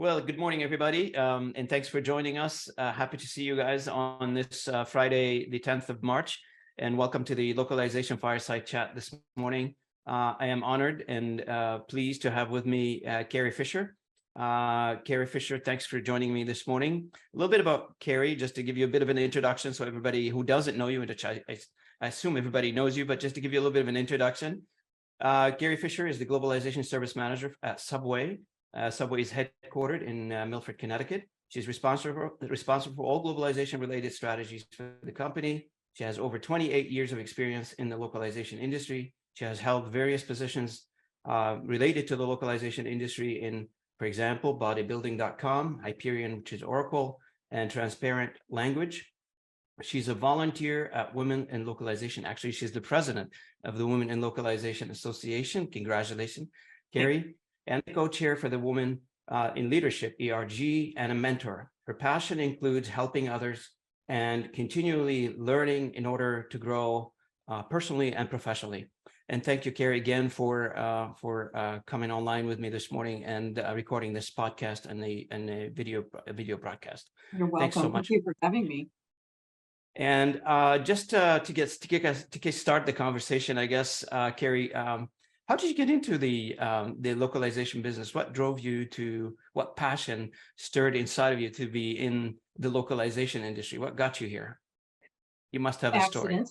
Well, good morning, everybody, and thanks for joining us. Happy to see you guys on this Friday, the 10th of March, and welcome to the Localization Fireside chat this morning. I am honored and pleased to have with me Carrie Fischer. Carrie Fischer, thanks for joining me this morning. A little bit about Carrie, just to give you a bit of an introduction, so everybody who doesn't know you, which I assume everybody knows you, but just to give you a little bit of an introduction. Carrie Fischer is the Globalization Services Manager at Subway. Subway is headquartered in Milford, Connecticut. She's responsible for all globalization-related strategies for the company. She has over 28 years of experience in the localization industry. She has held various positions related to the localization industry in, for example, bodybuilding.com, Hyperion, which is Oracle, and Transparent Language. She's a volunteer at Women in Localization. Actually, she's the president of the Women in Localization Association. Congratulations, Carrie. And the co-chair for the Women in Leadership ERG, and a mentor. Her passion includes helping others and continually learning in order to grow personally and professionally. And thank you, Carrie, again for coming online with me this morning and recording this podcast and the video broadcast. You're welcome. Thanks so much. Thank you for having me. And just to start the conversation, I guess, Carrie, how did you get into the localization business? What drove you to, what passion stirred inside of you to be in the localization industry? What got you here? You must have a story.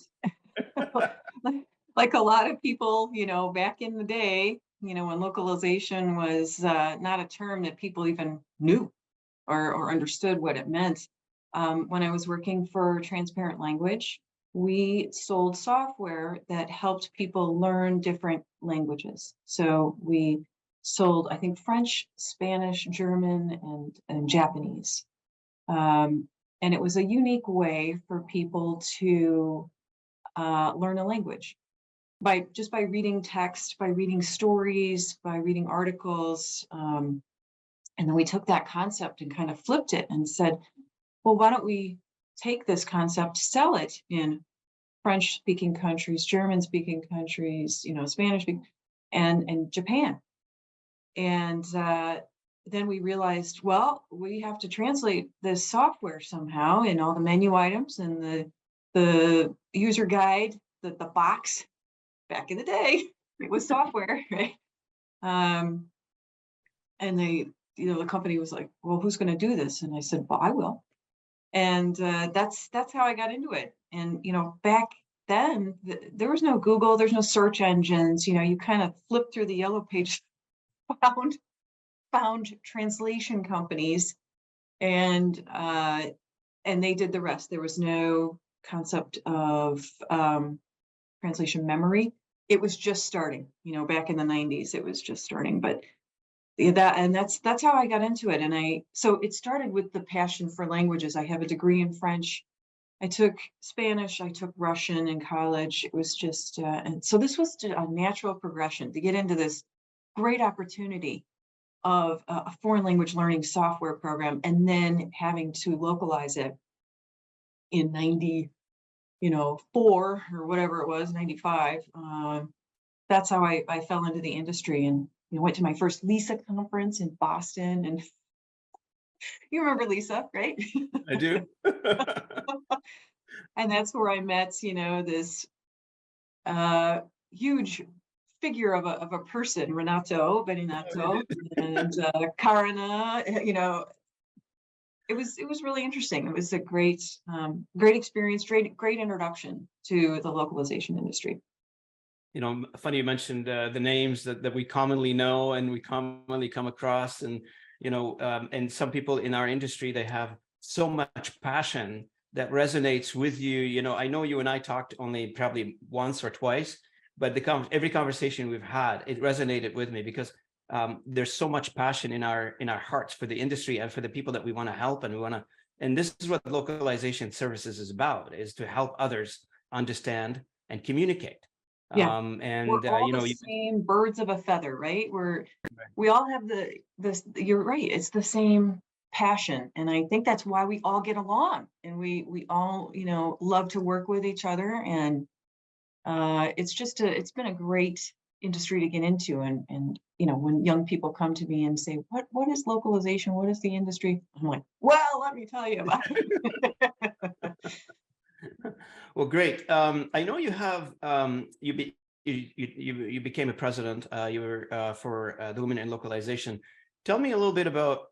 Like a lot of people, back in the day, when localization was not a term that people even knew or understood what it meant. When I was working for Transparent Language, we sold software that helped people learn different languages. So we sold, I think, French, Spanish, German, and Japanese. And it was a unique way for people to learn a language by reading text, by reading stories, by reading articles. And then we took that concept and kind of flipped it and said, well, why don't we take this concept, sell it in French-speaking countries, German-speaking countries, Spanish-speaking, and Japan. And then we realized, well, we have to translate this software somehow, and all the menu items and the user guide, the box. Back in the day, it was software, right? And the company was like, well, who's going to do this? And I said, well, I will. And that's how I got into it. And back then there was no Google, there's no search engines. You kind of flipped through the yellow page, found translation companies, and they did the rest. There was no concept of translation memory. It was just starting. Back in the 90s, it was just starting, but. That's how I got into it. So it started with the passion for languages. I have a degree in French. I took Spanish, I took Russian in college. It was just, and so this was a natural progression to get into this great opportunity of a foreign language learning software program, and then having to localize it in 94 or whatever it was, 95. That's how I fell into the industry, and went to my first Lisa conference in Boston. And you remember Lisa, right? I do. And that's where I met, this huge figure of a person, Renato Beninato, and Karina. It was really interesting. It was a great experience, great introduction to the localization industry. Funny you mentioned the names that we commonly know and we commonly come across, and and some people in our industry, they have so much passion that resonates with you. I know you and I talked only probably once or twice, but every conversation we've had, it resonated with me because there's so much passion in our hearts for the industry and for the people that we want to help, and this is what localization services is about, is to help others understand and communicate. Yeah, we're all the same birds of a feather, right? We all have this. You're right. It's the same passion, and I think that's why we all get along, and we all love to work with each other, and it's been a great industry to get into. And when young people come to me and say, what is localization? What is the industry? I'm like, well, let me tell you about it. Well, great. I know you have you became a president. You were for the Women in Localization. Tell me a little bit about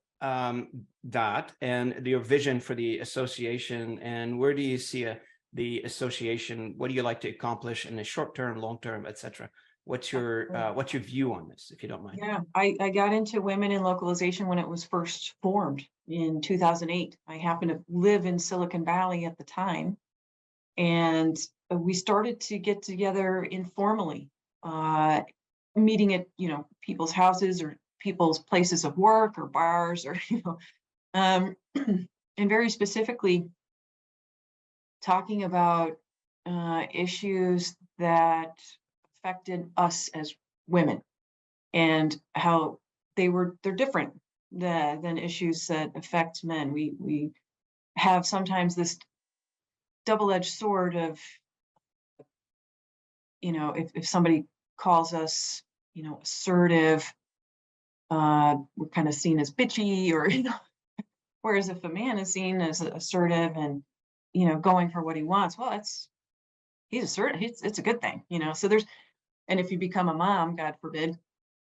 that and your vision for the association, and where do you see the association? What do you like to accomplish in the short term, long term, etc.? What's your view on this, if you don't mind? Yeah, I got into Women in Localization when it was first formed in 2008. I happened to live in Silicon Valley at the time, and we started to get together informally, meeting at people's houses or people's places of work or bars, or and very specifically talking about issues that affected us as women, and how they're different than issues that affect men. We have sometimes this double-edged sword of, if somebody calls us, assertive, we're kind of seen as bitchy, or, whereas if a man is seen as assertive and, going for what he wants, well, he's assertive. It's a good thing, so and if you become a mom, God forbid,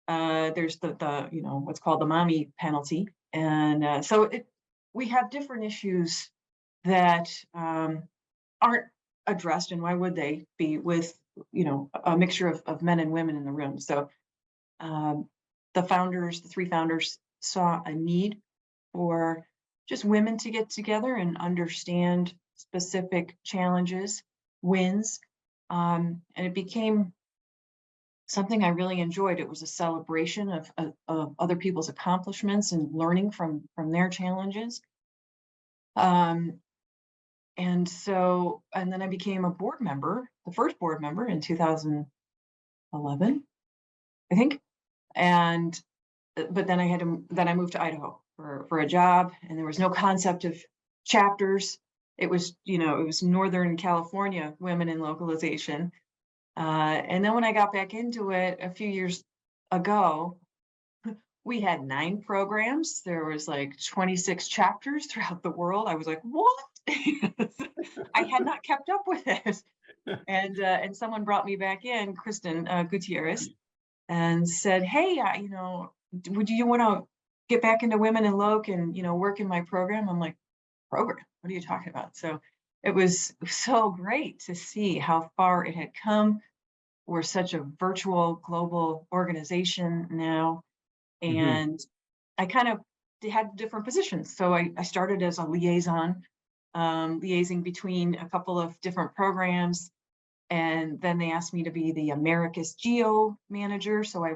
there's the what's called the mommy penalty. And so we have different issues that aren't addressed, and why would they be, with a mixture of men and women in the room. So the three founders, saw a need for just women to get together and understand specific challenges, wins, and it became something I really enjoyed. It was a celebration of other people's accomplishments and learning from their challenges. And then I became a board member, the first board member in 2011, I think. But then I moved to Idaho for a job, and there was no concept of chapters. It was Northern California Women in Localization. And then when I got back into it a few years ago, we had 9 programs. There was like 26 chapters throughout the world. I was like, what? I had not kept up with it. And someone brought me back in, Kristen Gutierrez, and said, hey, would you want to get back into Women in Loc and, work in my program? I'm like, program? What are you talking about? So it was so great to see how far it had come. We're such a virtual global organization now. And I kind of had different positions. So I started as a liaison, liaising between a couple of different programs. And then they asked me to be the Americas Geo manager. So I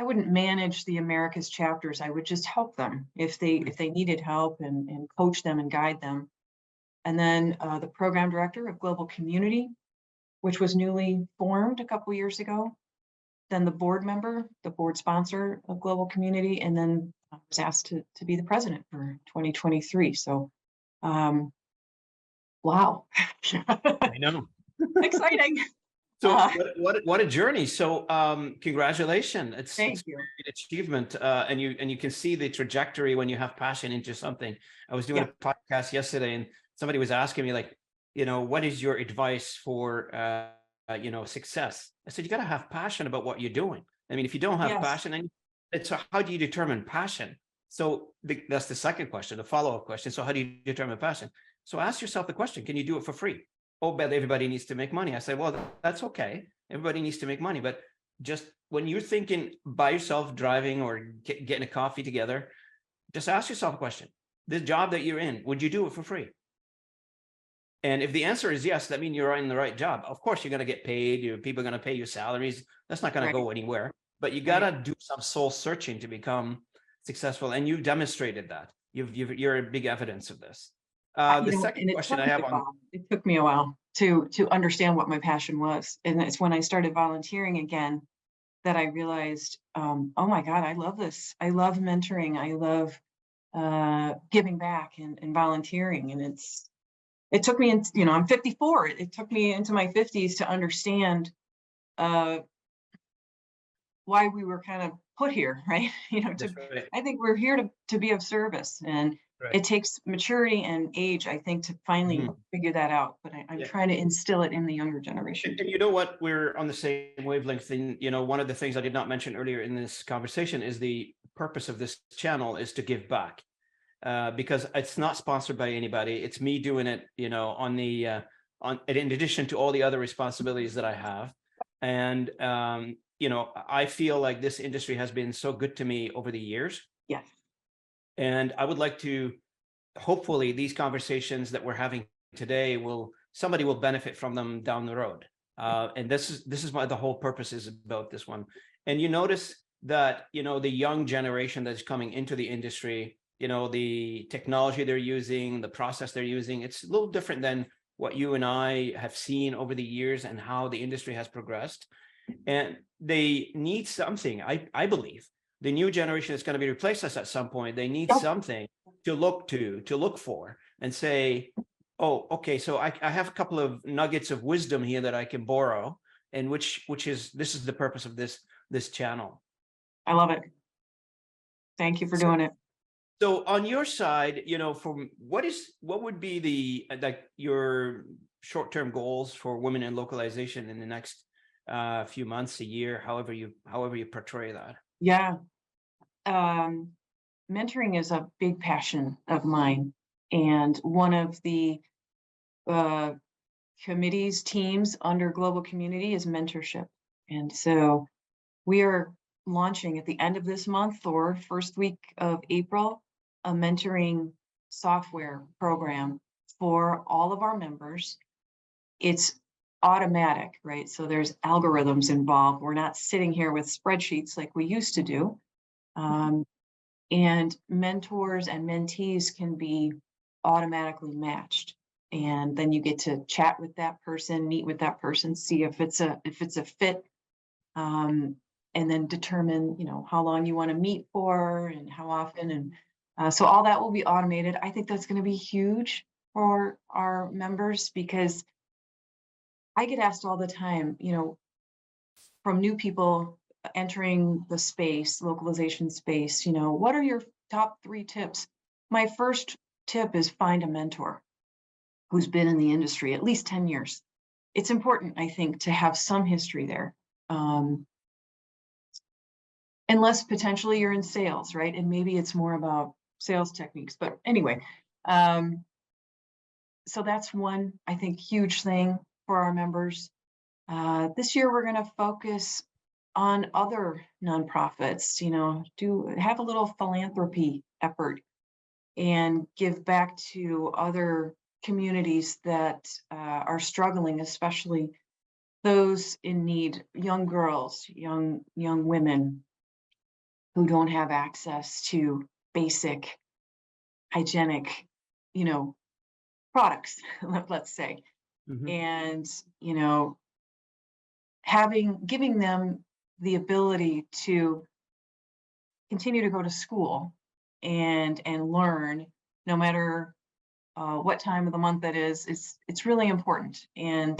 wouldn't manage the Americas chapters. I would just help them if they needed help, and coach them and guide them. And then the program director of Global Community, which was newly formed a couple years ago. Then the board member, the board sponsor of Global Community, and then I was asked to be the president for 2023. So, wow. I know. Exciting. So what a journey. So congratulations. It's Thank you. an achievement. And you can see the trajectory when you have passion into something. I was doing a podcast yesterday, and somebody was asking me, like, what is your advice for success? I said, you got to have passion about what you're doing. I mean, if you don't have passion, then it's how do you determine passion? So that's the second question, the follow-up question. So how do you determine passion? So ask yourself the question, can you do it for free? Oh, but everybody needs to make money. I say, well, that's okay. Everybody needs to make money. But just when you're thinking by yourself, driving or getting a coffee together, just ask yourself a question. The job that you're in, would you do it for free? And if the answer is yes, that means you're in the right job. Of course, you're going to get paid. People are going to pay you salaries. That's not going to go anywhere. But you got to do some soul searching to become successful. And you've demonstrated that. You're a big evidence of this. The second question I have it took me a while to understand what my passion was. And it's when I started volunteering again that I realized, oh my God, I love this. I love mentoring. I love giving back and volunteering. And it took me, I'm 54. It took me into my 50s to understand why we were kind of put here, right? That's right. I think we're here to be of service, and Right. it takes maturity and age, I think, to finally Mhm. figure that out. But I'm Yeah. trying to instill it in the younger generation And, too. and you know what? We're on the same wavelength. And one of the things I did not mention earlier in this conversation is the purpose of this channel is to give back. Because it's not sponsored by anybody. It's me doing it, on the in addition to all the other responsibilities that I have. And I feel like this industry has been so good to me over the years. Yes. And I would like to, hopefully, these conversations that we're having today somebody will benefit from them down the road. And this is why the whole purpose is about this one. And you notice that, the young generation that's coming into the industry, the technology they're using, the process they're using, it's a little different than what you and I have seen over the years and how the industry has progressed. And they need something, I believe. The new generation that's going to be replaced us at some point, they need Yep. something to look for and say, oh, okay, so I have a couple of nuggets of wisdom here that I can borrow, and which is this is the purpose of this channel. I love it. Thank you for So, doing it. so on your side, from what would be the your short-term goals for women in localization in the next few months, a year, however you portray that? Yeah. Um, Mentoring is a big passion of mine. And one of the uh, committees, teams under Global Community is mentorship. And so we are launching at the end of this month or first week of April, a mentoring software program for all of our members. It's automatic, right? So there's algorithms involved. We're not sitting here with spreadsheets like we used to do. And mentors and mentees can be automatically matched. And then you get to chat with that person, meet with that person, see if it's a fit, and then determine how long you want to meet for and how often. And so all that will be automated. I think that's going to be huge for our members, because I get asked all the time, from new people entering the space, localization space, what are your top 3 tips? My first tip is find a mentor who's been in the industry at least 10 years. It's important, I think, to have some history there. Unless potentially you're in sales, right? And maybe it's more about sales techniques. But anyway, so that's one, I think, huge thing for our members. This year, we're going to focus on other nonprofits, have a little philanthropy effort and give back to other communities that are struggling, especially those in need, young girls, young women who don't have access to basic hygienic, products, let's say. Mhm. And, giving them the ability to continue to go to school and learn, no matter what time of the month that is. It's really important. And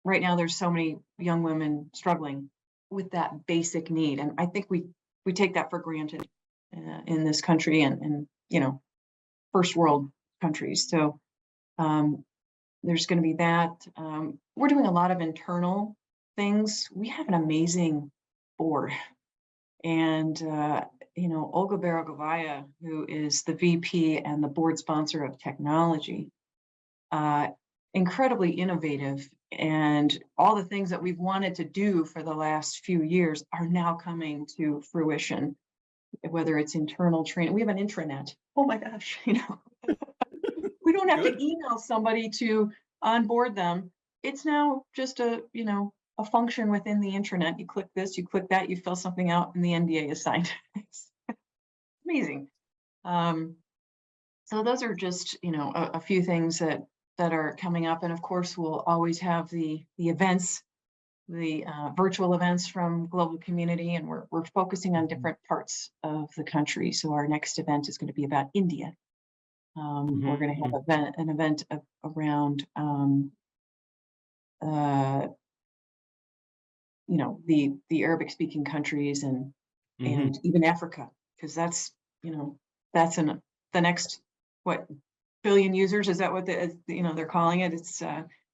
right now there's so many young women struggling with that basic need, and I think we take that for granted in this country and first world countries. So there's going to be that. We're doing a lot of internal things. We have an amazing board. And, Olga Beregovaya, who is the VP and the board sponsor of technology, incredibly innovative. And all the things that we've wanted to do for the last few years are now coming to fruition, whether it's internal training. We have an intranet. Oh my gosh, we don't have to Good. email somebody to onboard them. It's now just a function within the intranet. You click this, you click that, you fill something out, and the NDA is signed. It's amazing. So those are just a few things that are coming up, and of course we'll always have the events, the virtual events from Global Community, and we're focusing on different parts of the country. So our next event is going to be about India. We're going to have an event around the Arabic speaking countries and even Africa, because that's that's in the next billion users. Is that what they're calling it? It's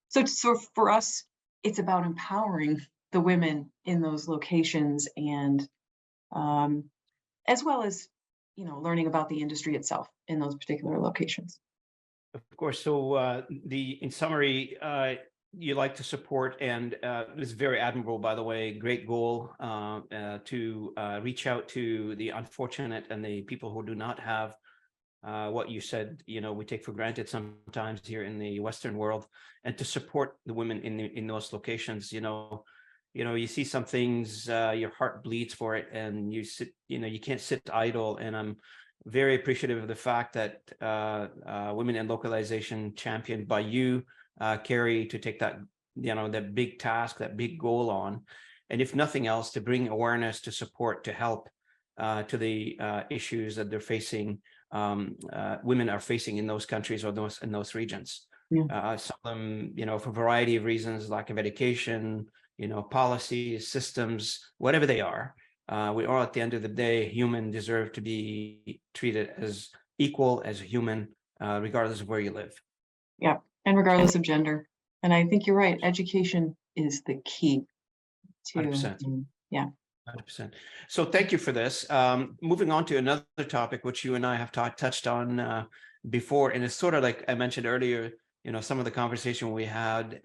so for us, it's about empowering the women in those locations, and as well as learning about the industry itself in those particular locations. Of course. So in summary, you like to support, and it's very admirable, by the way, great goal to reach out to the unfortunate and the people who do not have what you said, we take for granted sometimes here in the Western world, and to support the women in those locations. You see some things, your heart bleeds for it, and you can't sit idle. And I'm very appreciative of the fact that Women in Localization, championed by you, Carrie, to take that, that big task, that big goal on, and if nothing else, to bring awareness, to support, to help to the issues that they're facing, women are facing in those countries or in those regions. Some of them, for a variety of reasons, lack of education, policies, systems, whatever they are. We all, at the end of the day, human, deserve to be treated as equal as a human, regardless of where you live. Yeah, and regardless of gender. And I think you're right. Education is the key to 100%. Yeah. 100%. So thank you for this. Moving on to another topic, which you and I have touched on before, and it's sort of like I mentioned earlier, some of the conversation we had,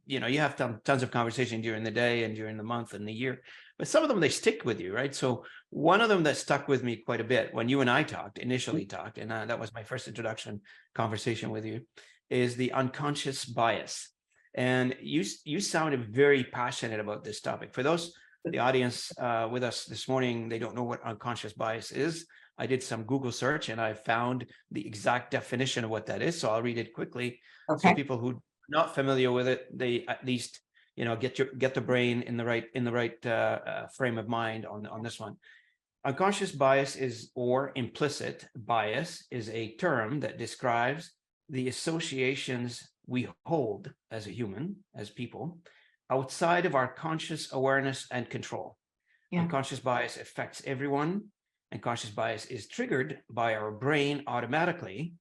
you have tons of conversation during the day and during the month and the year, but some of them, they stick with you, right? So one of them that stuck with me quite a bit when you and I initially talked, and that was my first introduction conversation with you, is the unconscious bias. And you sounded very passionate about this topic. For those the audience with us this morning, they don't know what unconscious bias is. I did some Google search and I found the exact definition of what that is. So I'll read it quickly. Okay. So people who are not familiar with it, they at least get the brain in the right frame of mind on this one. Unconscious bias or implicit bias is a term that describes the associations we hold as a human, as people, outside of our conscious awareness and control. Yeah. Unconscious bias affects everyone, and conscious bias is triggered by our brain automatically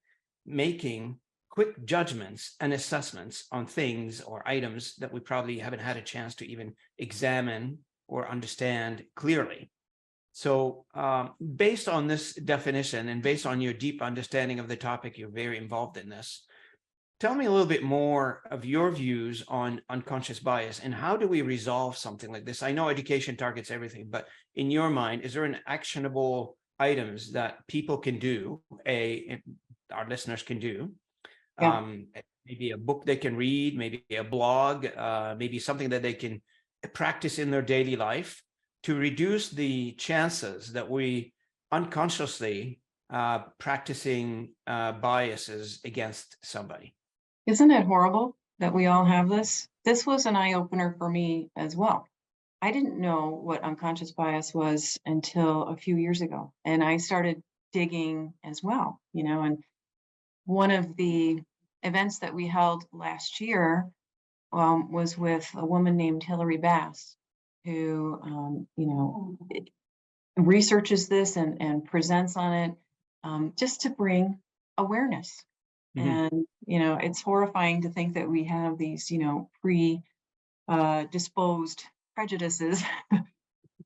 making quick judgments and assessments on things or items that we probably haven't had a chance to even examine or understand clearly. So based on this definition and based on your deep understanding of the topic, you're very involved in this. Tell me a little bit more of your views on unconscious bias, and how do we resolve something like this? I know education targets everything, but in your mind, is there an actionable items that people can do, our listeners can do? Yeah. Maybe a book they can read, maybe a blog, maybe something that they can practice in their daily life to reduce the chances that we unconsciously practicing biases against somebody. Isn't it horrible that we all have this? This was an eye-opener for me as well. I didn't know what unconscious bias was until a few years ago, and I started digging as well, and one of the events that we held last year was with a woman named Hilary Bass, who, researches this and presents on it just to bring awareness. And, it's horrifying to think that we have these, predisposed prejudices,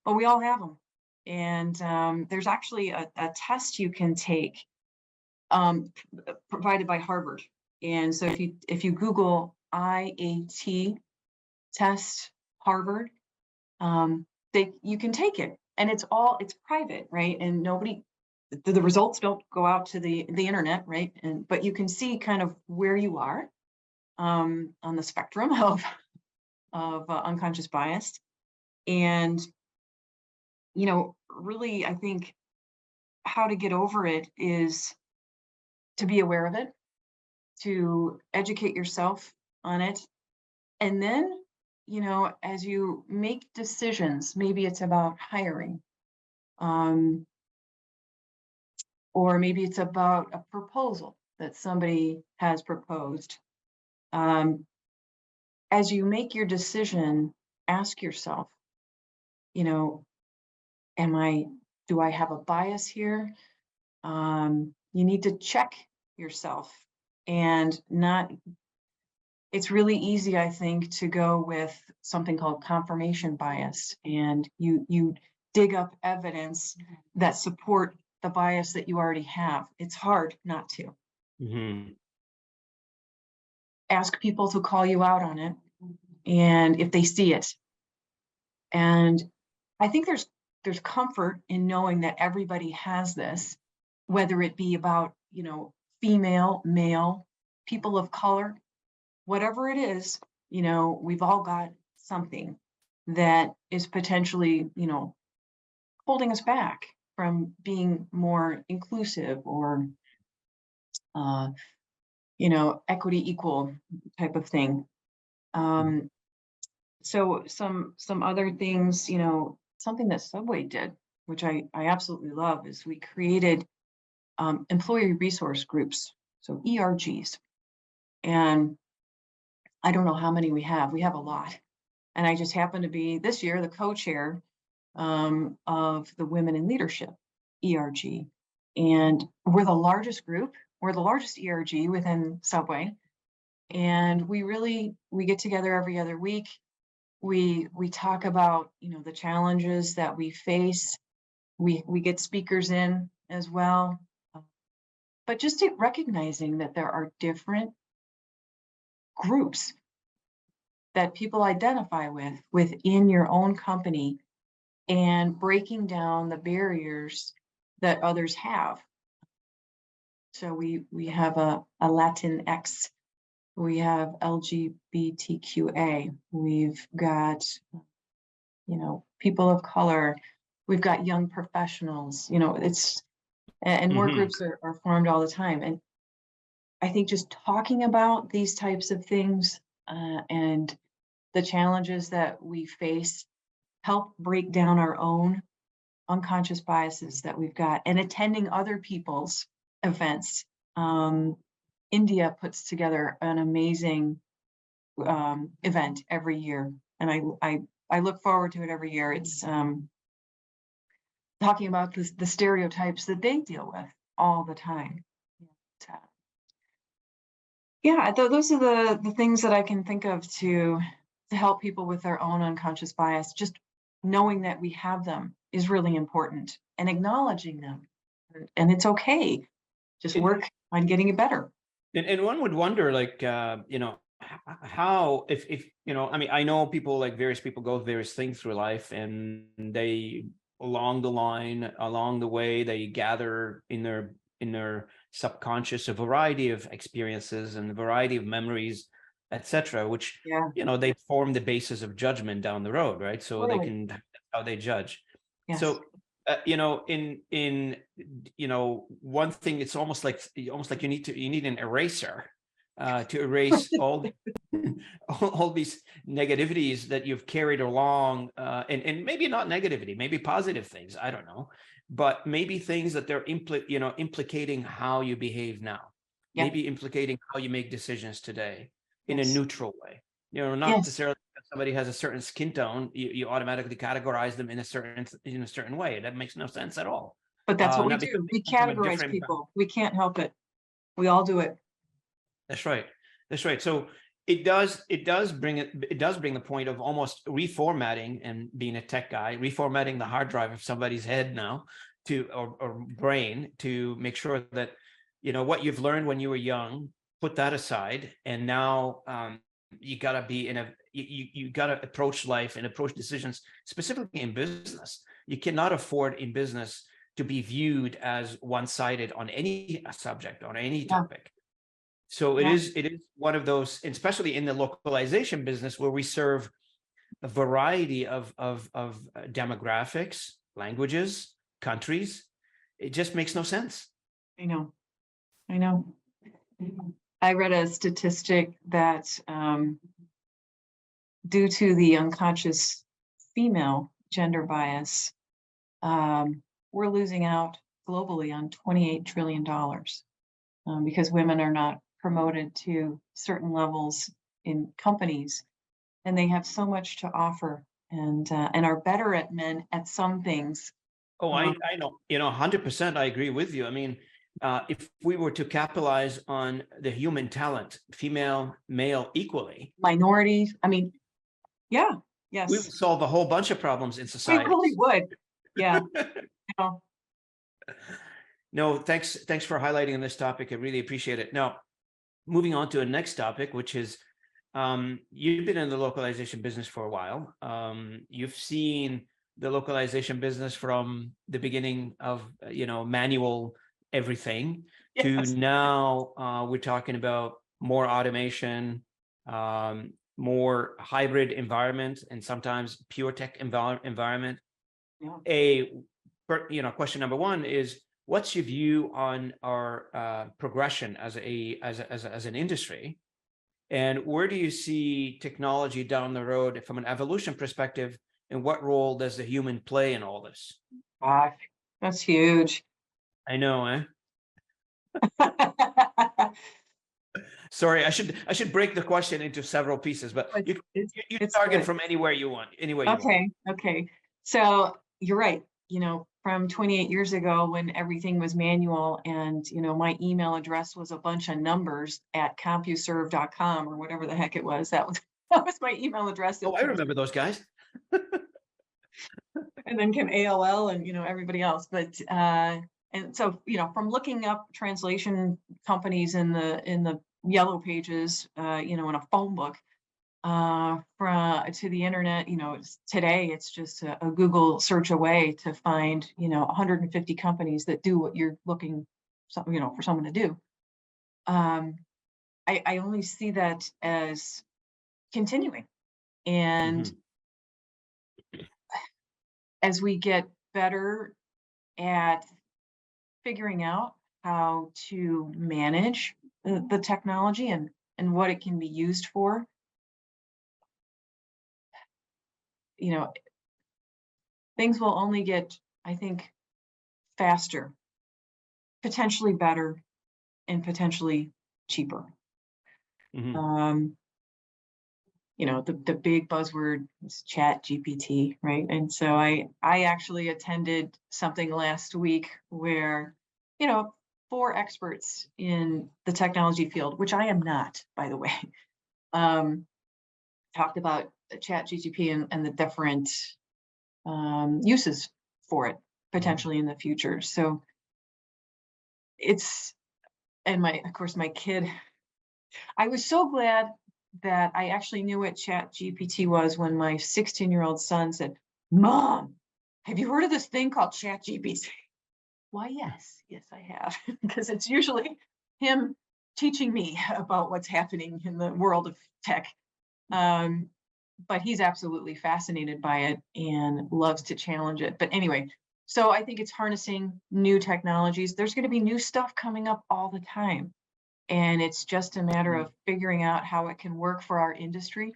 but we all have them. And there's actually a test you can take provided by Harvard. And so if you Google IAT test Harvard, you can take it, and it's private, right? And the results don't go out to the internet, right? But you can see kind of where you are on the spectrum of unconscious bias. And really, I think how to get over it is to be aware of it, to educate yourself on it, and then as you make decisions, maybe it's about hiring, or maybe it's about a proposal that somebody has proposed. As you make your decision, ask yourself, do I have a bias here? You need to check yourself and not, it's really easy, I think, to go with something called confirmation bias. And you dig up evidence that support the bias that you already have. It's hard not to. Ask people to call you out on it, and if they see it. And I think there's comfort in knowing that everybody has this, whether it be about, female, male, people of color, whatever it is, we've all got something that is potentially, holding us back from being more inclusive or, equity equal type of thing. So some other things, something that Subway did, which I absolutely love, is we created employee resource groups, so ERGs. And I don't know how many we have. We have a lot. And I just happen to be this year the co-chair of the Women in Leadership ERG. And we're the largest group. We're the largest ERG within Subway. And we get together every other week. We talk about, the challenges that we face. We get speakers in as well. But just recognizing that there are different groups that people identify with within your own company, and breaking down the barriers that others have. So we have a Latinx, we have LGBTQA, we've got, people of color, we've got young professionals, and more groups are formed all the time. And I think just talking about these types of things and the challenges that we face help break down our own unconscious biases that we've got, and attending other people's events. India puts together an amazing event every year, and I look forward to it every year. It's talking about the stereotypes that they deal with all the time. Those are the things that I can think of to help people with their own unconscious bias. Just knowing that we have them is really important, and acknowledging them. And it's okay. Just work on getting it better. And one would wonder, like, how, if I know people, like various people go various things through life, and they, along the way, they gather in their subconscious a variety of experiences and a variety of memories, etc., which they form the basis of judgment down the road, right? So they can, that's how they judge. Yes. So in one thing, it's almost like you need an eraser to erase all these negativities that you've carried along, and maybe not negativity, maybe positive things, I don't know, but maybe things that they're implicating how you behave now, maybe implicating how you make decisions today in a neutral way, not necessarily because somebody has a certain skin tone, you automatically categorize them in a certain way. That makes no sense at all. But that's what we do. We categorize people. We can't help it. We all do it. That's right. So it does bring the point of almost reformatting, and being a tech guy, reformatting the hard drive of somebody's head now or brain, to make sure that, what you've learned when you were young, put that aside. And now you gotta you gotta approach life and approach decisions, specifically in business. You cannot afford in business to be viewed as one-sided on any subject, on any topic. So it is one of those, especially in the localization business, where we serve a variety of demographics, languages, countries. It just makes no sense. I know. I read a statistic that due to the unconscious female gender bias, we're losing out globally on $28 trillion because women are not promoted to certain levels in companies, and they have so much to offer and are better at some things. Oh, I know, 100%. I agree with you. I mean, if we were to capitalize on the human talent, female, male equally, Minorities. I mean, yeah, we would yes, solve a whole bunch of problems in we society. really would. Yeah. know, No, thanks for highlighting this topic. I really appreciate it. Now, moving on to a next topic, which is you've been in the localization business for a while. You've seen the localization business from the beginning of manual everything to yes. now we're talking about more automation, more hybrid environment, and sometimes pure tech environment. Yeah. Question number one is, what's your view on our progression as an industry, and where do you see technology down the road from an evolution perspective, and what role does the human play in all this? That's huge. I know, eh? Sorry, I should break the question into several pieces, but you target good. from anywhere you want. Okay. So you're right. From 28 years ago when everything was manual and, my email address was a bunch of numbers at CompuServe.com or whatever the heck it was. That was my email address. Oh, I remember those guys. And then came AOL and, everybody else. But, and so, from looking up translation companies in the yellow pages, in a phone book, to the internet, today it's just a Google search away to find, 150 companies that do what you're looking, for someone to do. I only see that as continuing. And as we get better at figuring out how to manage the technology and what it can be used for, things will only get, I think, faster, potentially better, and potentially cheaper. The big buzzword is Chat GPT, right? And so I actually attended something last week where, 4 experts in the technology field, which I am not, by the way, talked about Chat GPT and the different uses for it potentially in the future. So of course my kid, I was so glad that I actually knew what Chat GPT was when my 16-year-old son said, "Mom, have you heard of this thing called Chat GPT?" Why, yes, I have, because it's usually him teaching me about what's happening in the world of tech. But he's absolutely fascinated by it and loves to challenge it. But anyway, so I think it's harnessing new technologies. There's going to be new stuff coming up all the time. And it's just a matter of figuring out how it can work for our industry.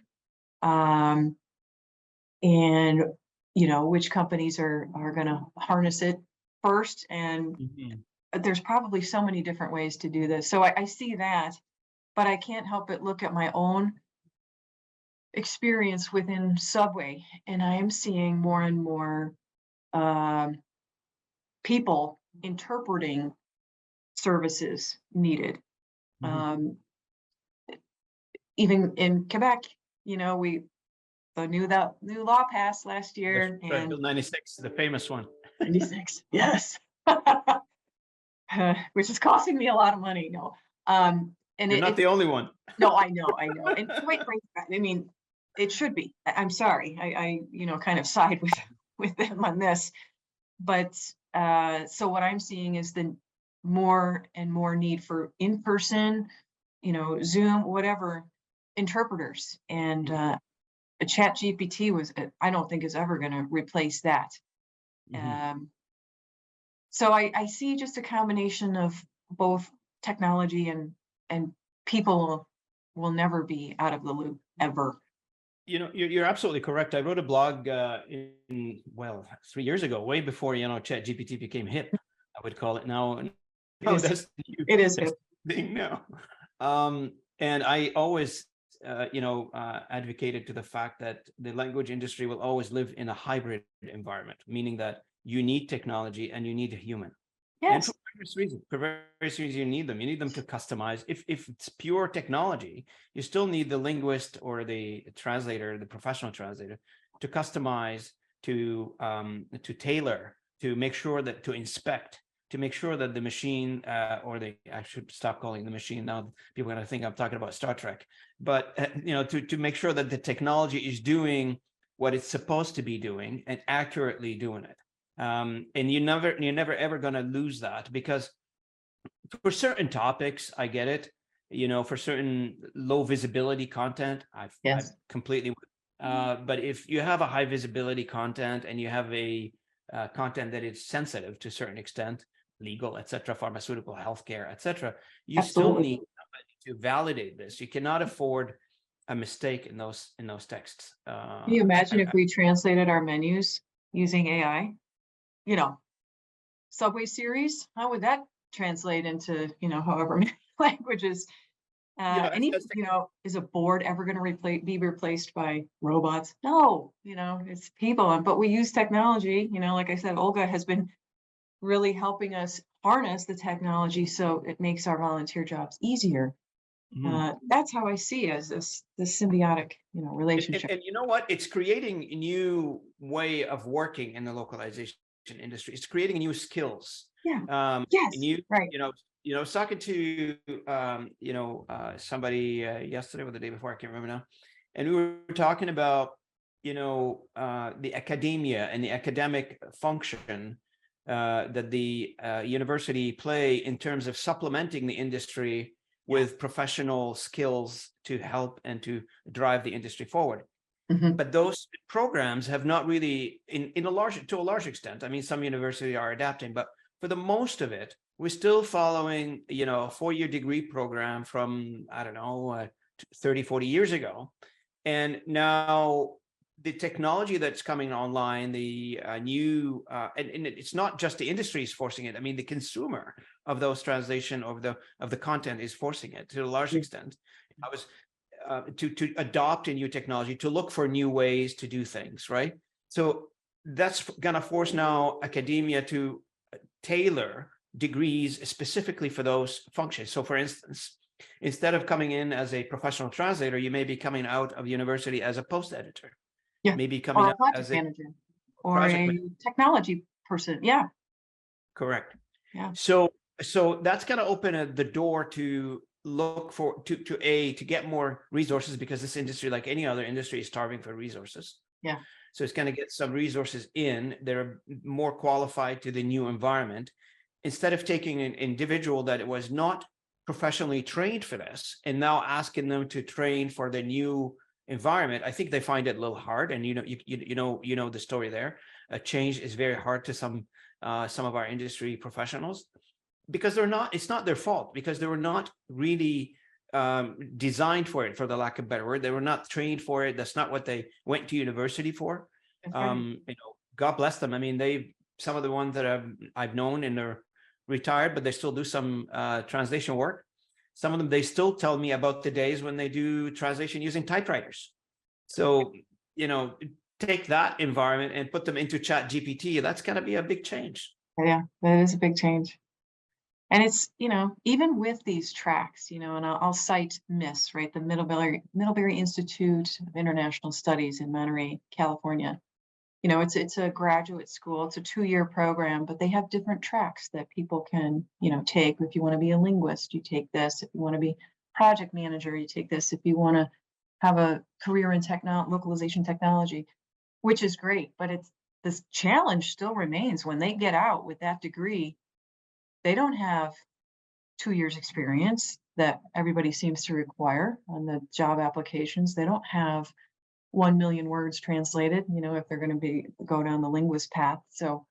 And, which companies are going to harness it first. And there's probably so many different ways to do this. So I see that, but I can't help but look at my own experience within Subway, and I am seeing more and more people interpreting services needed. Even in Quebec, the new law passed last year. Right, Bill 96, the famous one. 96, yes. Which is costing me a lot of money. No, and you're not the only one. No, I know, and quite frankly, I mean, it should be. I'm sorry, I kind of side with them on this, but so what I'm seeing is the more and more need for in-person, Zoom, whatever, interpreters, and a Chat GPT I don't think is ever going to replace that. So I see just a combination of both technology and people will never be out of the loop ever. You're absolutely correct. I wrote a blog 3 years ago, way before Chat GPT became hip, I would call it now. It is hip thing now. And I always advocated to the fact that the language industry will always live in a hybrid environment, meaning that you need technology and you need a human. And Yes. for various reasons, you need them. You need them to customize. If it's pure technology, you still need the linguist or the translator, the professional translator, to customize, to tailor, to make sure that, to inspect, to make sure that the machine, I should stop calling the machine now. People are going to think I'm talking about Star Trek, but to make sure that the technology is doing what it's supposed to be doing and accurately doing it. And you're never ever going to lose that, because for certain topics, I get it. For certain low visibility content, I completely. But if you have a high visibility content and you have a content that is sensitive to a certain extent, legal, etc., pharmaceutical, healthcare, etc., you still need somebody to validate this. You cannot afford a mistake in those texts. Can you imagine if we translated our menus using AI? Subway series, how would that translate into, however many languages? And even, is a board ever going to be replaced by robots? No, it's people. But we use technology, like I said, Olga has been really helping us harness the technology so it makes our volunteer jobs easier. That's how I see it, as this symbiotic, relationship. And you know what? It's creating a new way of working in the localization industry. It's creating new skills. Yeah. Yes. Right. I was talking to somebody yesterday or the day before, I can't remember now, and we were talking about the academia and the academic function that the university play in terms of supplementing the industry with professional skills to help and to drive the industry forward. But those programs have not really, to a large extent. I mean, some universities are adapting, but for the most of it, we're still following, a 4-year degree program from, 30, 40 years ago. And now the technology that's coming online, the new, and it's not just the industry is forcing it. I mean, the consumer of those translation of the content is forcing it to a large extent. I was to adopt a new technology, to look for new ways to do things, right? So that's going to force now academia to tailor degrees specifically for those functions. So for instance, instead of coming in as a professional translator, you may be coming out of university as a post editor. Yeah. Maybe coming or a out project as manager or a technology person. Yeah. Correct. Yeah. So that's going to open the door to look for to get more resources, because this industry, like any other industry, is starving for resources. Yeah. So it's going to get some resources in. They're more qualified to the new environment, instead of taking an individual that was not professionally trained for this and now asking them to train for the new environment. I think they find it a little hard, and you know the story there. Change is very hard to some of our industry professionals, because it's not their fault, because they were not really designed for it, for the lack of a better word. They were not trained for it. That's not what they went to university for. God bless them. I mean, some of the ones that I've known, and they're retired, but they still do some translation work. Some of them, they still tell me about the days when they do translation using typewriters. So, take that environment and put them into Chat GPT. That's going to be a big change. Yeah, that is a big change. And it's, even with these tracks, and I'll cite MISS, right? The Middlebury Institute of International Studies in Monterey, California. It's a graduate school. It's a 2-year program, but they have different tracks that people can, take. If you want to be a linguist, you take this. If you want to be project manager, you take this. If you want to have a career in localization technology, which is great. But this challenge still remains when they get out with that degree. They don't have 2 years experience that everybody seems to require on the job applications. They don't have 1 million words translated, if they're going to go down the linguist path. So,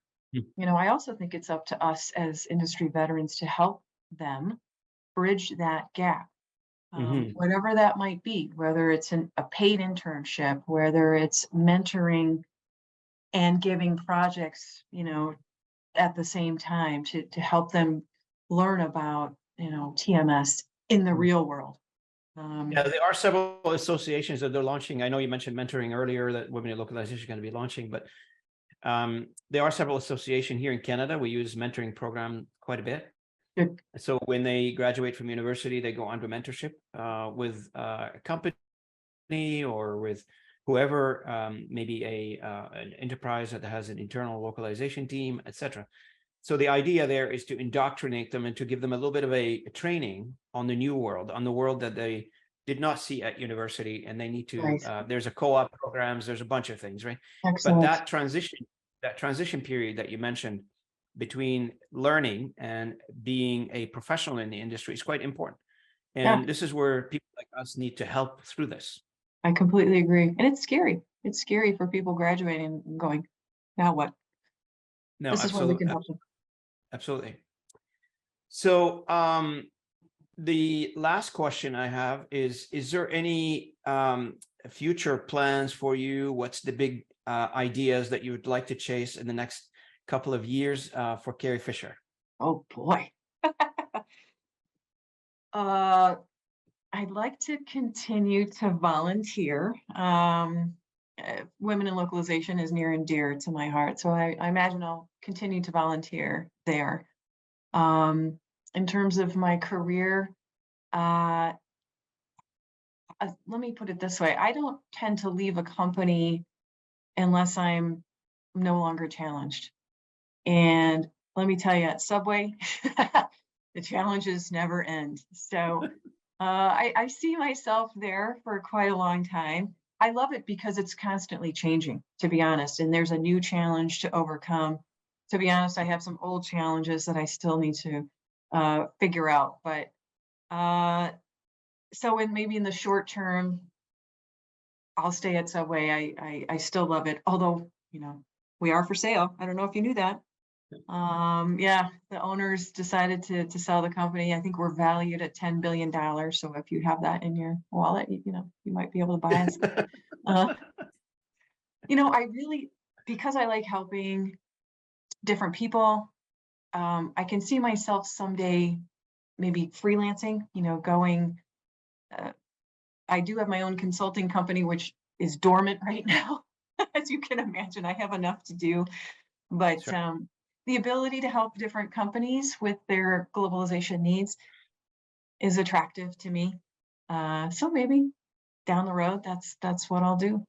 I also think it's up to us as industry veterans to help them bridge that gap, whatever that might be, whether it's a paid internship, whether it's mentoring and giving projects, at the same time to help them learn about, TMS in the real world. Yeah, there are several associations that they're launching. I know you mentioned mentoring earlier, that Women in Localization is going to be launching, but there are several associations here in Canada. We use mentoring program quite a bit. Good. So when they graduate from university, they go on to mentorship with a company or with whoever, maybe an enterprise that has an internal localization team, etc. So the idea there is to indoctrinate them and to give them a little bit of a training on the new world, on the world that they did not see at university, and they need to. Right. There's a co-op programs. There's a bunch of things, right? Excellent. But that transition period that you mentioned between learning and being a professional in the industry is quite important. And this is where people like us need to help through this. I completely agree. And it's scary. It's scary for people graduating and going, now what? No, This is where we can help them. Absolutely. So the last question I have is there any future plans for you? What's the big ideas that you would like to chase in the next couple of years for Carrie Fischer? Oh boy. I'd like to continue to volunteer. Women in Localization is near and dear to my heart, so I imagine I'll continue to volunteer there. In terms of my career, let me put it this way. I don't tend to leave a company unless I'm no longer challenged. And let me tell you, at Subway, the challenges never end. So I see myself there for quite a long time. I love it because it's constantly changing, to be honest, and there's a new challenge to overcome. To be honest, I have some old challenges that I still need to figure out. But so maybe in the short term, I'll stay at Subway. I still love it, although, we are for sale. I don't know if you knew that. Yeah, the owners decided to sell the company. I think we're valued at $10 billion. So if you have that in your wallet, you might be able to buy us. I really, because I like helping different people, I can see myself someday maybe freelancing, going, I do have my own consulting company, which is dormant right now. As you can imagine, I have enough to do, but sure. The ability to help different companies with their globalization needs is attractive to me. So maybe down the road, that's what I'll do.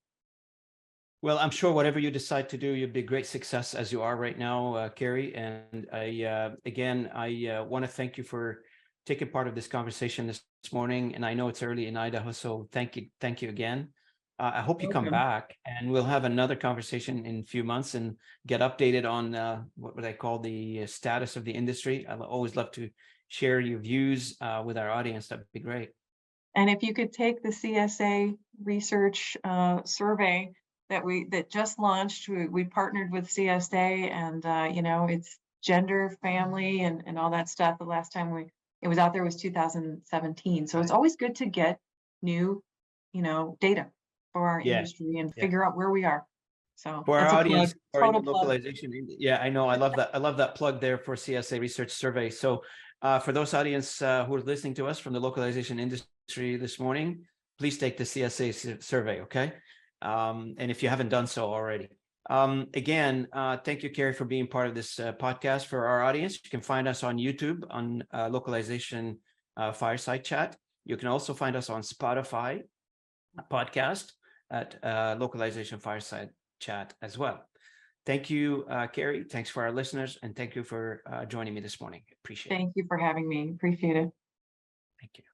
Well, I'm sure whatever you decide to do, you'll be a great success as you are right now, Carrie. And I want to thank you for taking part of this conversation this morning. And I know it's early in Idaho, so thank you again. I hope you come back, and we'll have another conversation in a few months and get updated on what would I call the status of the industry. I always love to share your views with our audience. That'd be great. And if you could take the CSA research survey that just launched, we partnered with CSA, and it's gender, family, and all that stuff. The last time it was out there was 2017. So it's always good to get new, data for our industry and figure out where we are. So for our audience, total localization. Yeah, I know. I love that. I love that plug there for CSA research survey. So for those audience who are listening to us from the localization industry this morning, please take the CSA survey, okay? And if you haven't done so already. Again, thank you, Carrie, for being part of this podcast. For our audience, you can find us on YouTube on Localization Fireside Chat. You can also find us on Spotify podcast at Localization Fireside Chat as well. Thank you, Carrie. Thanks for our listeners, and thank you for joining me this morning. Appreciate it. Thank you for having me. Appreciate it. Thank you.